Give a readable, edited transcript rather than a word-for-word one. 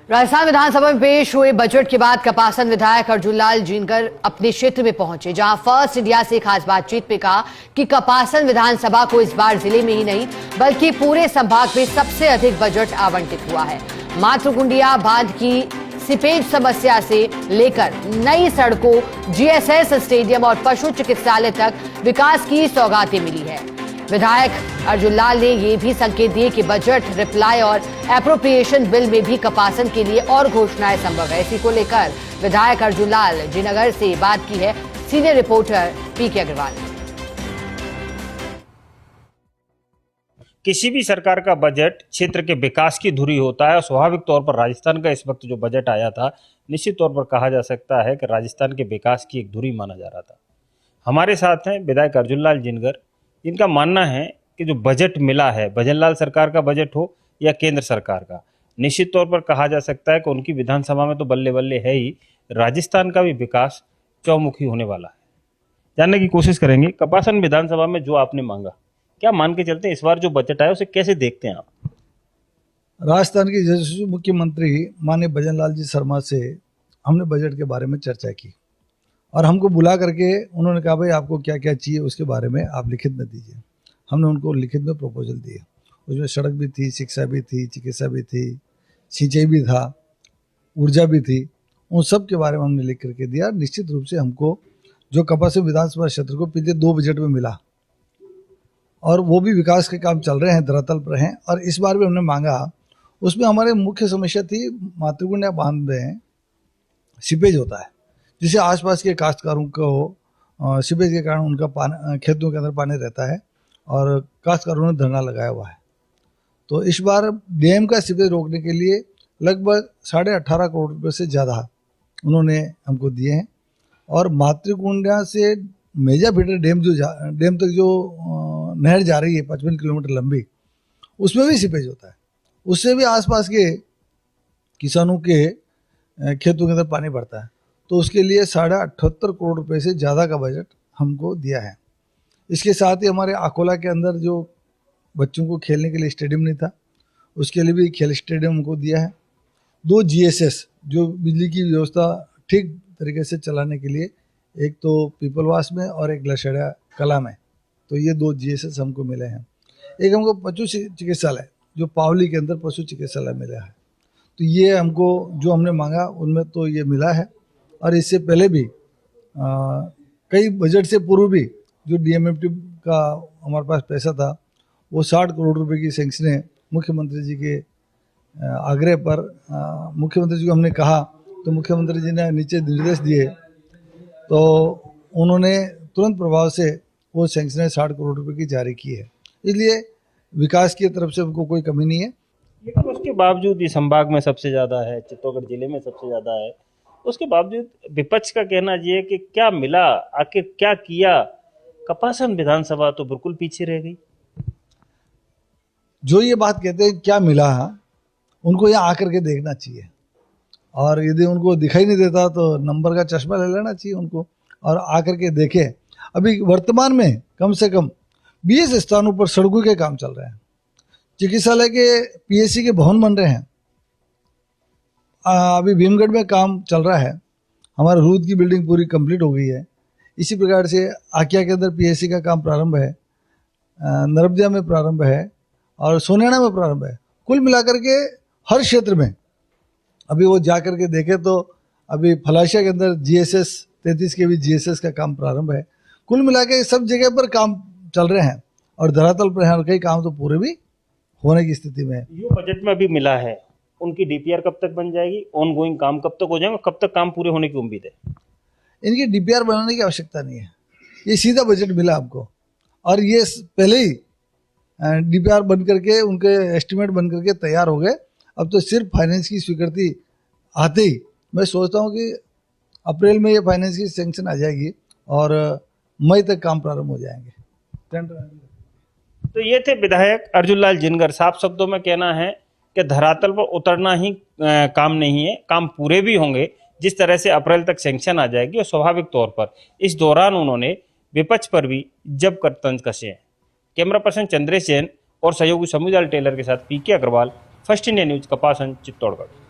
राजस्थान विधानसभा में पेश हुए बजट के बाद कपासन विधायक अर्जुन लाल जिनकर अपने क्षेत्र में पहुंचे, जहां फर्स्ट इंडिया से खास बातचीत में कहा कि कपासन विधानसभा को इस बार जिले में ही नहीं बल्कि पूरे संभाग में सबसे अधिक बजट आवंटित हुआ है। मातृकुंडिया बांध की सीपेज समस्या से लेकर नई सड़कों, जीएसएस स्टेडियम और पशु चिकित्सालय तक विकास की सौगातें मिली है। विधायक अर्जुन लाल ने यह भी संकेत दिए कि बजट रिप्लाई और एप्रोप्रिएशन बिल में भी कपासन के लिए और घोषणाएं संभव है। इसी को लेकर विधायक अर्जुन लाल जिनगर से बात की है सीनियर रिपोर्टर पीके अग्रवाल ने। किसी भी सरकार का बजट क्षेत्र के विकास की धुरी होता है और स्वाभाविक तौर पर राजस्थान का इस वक्त जो बजट आया था, निश्चित तौर पर कहा जा सकता है कि राजस्थान के विकास की एक धुरी माना जा रहा था। हमारे साथ हैं विधायक अर्जुन लाल जिनगर, जिनका मानना है कि जो बजट मिला है, भजन लाल सरकार का बजट हो या केंद्र सरकार का, निश्चित तौर पर कहा जा सकता है कि उनकी विधानसभा में तो बल्ले बल्ले है ही, राजस्थान का भी विकास चौमुखी होने वाला है। जानने की कोशिश करेंगे कपासन विधानसभा में जो आपने मांगा, क्या मान के चलते हैं इस बार जो बजट आया उसे कैसे देखते हैं आप? राजस्थान के यशस्वी मुख्यमंत्री माननीय भजन लाल जी शर्मा से हमने बजट के बारे में चर्चा की और हमको बुला करके उन्होंने कहा भाई आपको क्या क्या चाहिए उसके बारे में आप लिखित में दीजिए। हमने उनको लिखित में प्रपोजल दिए, उसमें सड़क भी थी, शिक्षा भी थी, चिकित्सा भी थी, सिंचाई भी था, ऊर्जा भी थी, उन सब के बारे में हमने लिख करके दिया। निश्चित रूप से हमको जो कपासन विधानसभा क्षेत्र को पिछले 2 बजट में मिला और वो भी विकास के काम चल रहे हैं, धरातल पर हैं, और इस बार भी हमने मांगा। उसमें हमारे मुख्य समस्या थी मातृकुंडिया बांध में सीपेज होता है, जिससे आसपास के काश्तकारों को सीपेज के कारण उनका पानी खेतों के अंदर पानी रहता है और काश्तकारों ने धरना लगाया हुआ है। तो इस बार डैम का सीपेज रोकने के लिए लगभग 18.5 करोड़ रुपये से ज़्यादा उन्होंने हमको दिए हैं। और मातृकुंडिया से मेजा फीडर डैम तक जो नहर जा रही है 55 किलोमीटर लंबी, उसमें भी सीपेज होता है, उससे भी आसपास के किसानों के खेतों के अंदर पानी बढ़ता है। तो उसके लिए 78.5 करोड़ रुपए से ज़्यादा का बजट हमको दिया है। इसके साथ ही हमारे अकोला के अंदर जो बच्चों को खेलने के लिए स्टेडियम नहीं था, उसके लिए भी खेल स्टेडियम हमको दिया है। 2 जीएसएस जो बिजली की व्यवस्था ठीक तरीके से चलाने के लिए, एक तो पीपलवास में और एक लशड़ा कला में, तो ये 2 जीएसएस हमको मिले हैं। एक हमको पशु चिकित्सालय जो पावली के अंदर पशु चिकित्सालय मिला है। तो ये हमको जो हमने मांगा उनमें तो ये मिला है। और इससे पहले भी कई बजट से पूर्व भी जो डीएमएफटी का हमारे पास पैसा था वो 60 करोड़ रुपए की सैंक्शनें मुख्यमंत्री जी के आग्रह पर मुख्यमंत्री जी को हमने कहा, तो मुख्यमंत्री जी ने नीचे निर्देश दिए, तो उन्होंने तुरंत प्रभाव से वो सैंक्शनें 60 करोड़ रुपए की जारी की है। इसलिए विकास की तरफ से उनको कोई कमी नहीं है। लेकिन उसके बावजूद ये संभाग में सबसे ज़्यादा है, चित्तौड़गढ़ जिले में सबसे ज़्यादा है, उसके बावजूद विपक्ष का कहना ये है कि क्या मिला, आखिर क्या किया, कपासन विधानसभा तो बिल्कुल पीछे रह गई। जो ये बात कहते हैं क्या मिला, उनको यहाँ आकर के देखना चाहिए, और यदि उनको दिखाई नहीं देता तो नंबर का चश्मा ले लेना चाहिए उनको और आकर के देखें। अभी वर्तमान में कम से कम 20 स्थानों पर सड़कों के काम चल रहे हैं, चिकित्सालय के पीएचसी के भवन बन रहे हैं, अभी भीमगढ़ में काम चल रहा है, हमारे रूद की बिल्डिंग पूरी कंप्लीट हो गई है। इसी प्रकार से आकिया के अंदर पीएचसी का काम प्रारंभ है, नर्मदिया में प्रारंभ है और सोनेड़ा में प्रारंभ है। कुल मिलाकर के हर क्षेत्र में अभी वो जा करके देखे तो अभी फलाशिया के अंदर जीएसएस 33 के भी जीएसएस का काम प्रारंभ है। कुल मिला के सब जगह पर काम चल रहे हैं और धरातल पर हैं और कई काम तो पूरे भी होने की स्थिति में है। जो बजट में अभी मिला है उनकी डीपीआर कब तक बन जाएगी, ऑन गोइंग काम कब तक हो जाएगा, कब तक काम पूरे होने की उम्मीद है? इनकी डीपीआर बनाने की आवश्यकता नहीं है, ये सीधा बजट मिला हमको और ये पहले ही डीपीआर बन करके उनके एस्टिमेट बन करके तैयार हो गए। अब तो सिर्फ फाइनेंस की स्वीकृति आते ही मैं सोचता हूँ कि अप्रैल में ये फाइनेंस की सैंक्शन आ जाएगी और मई तक काम प्रारंभ हो जाएंगे। तो ये थे विधायक अर्जुन लाल जिनगर। साफ शब्दों में कहना है कि धरातल पर उतरना ही काम नहीं है, काम पूरे भी होंगे जिस तरह से अप्रैल तक सैंक्शन आ जाएगी। और स्वाभाविक तौर पर इस दौरान उन्होंने विपक्ष पर भी जब कर तंज कसे हैं। कैमरा पर्सन चंद्रेश जैन और सहयोगी समूहजाल टेलर के साथ PK Agarwal, first India news, Kapasan, Chittorgarh.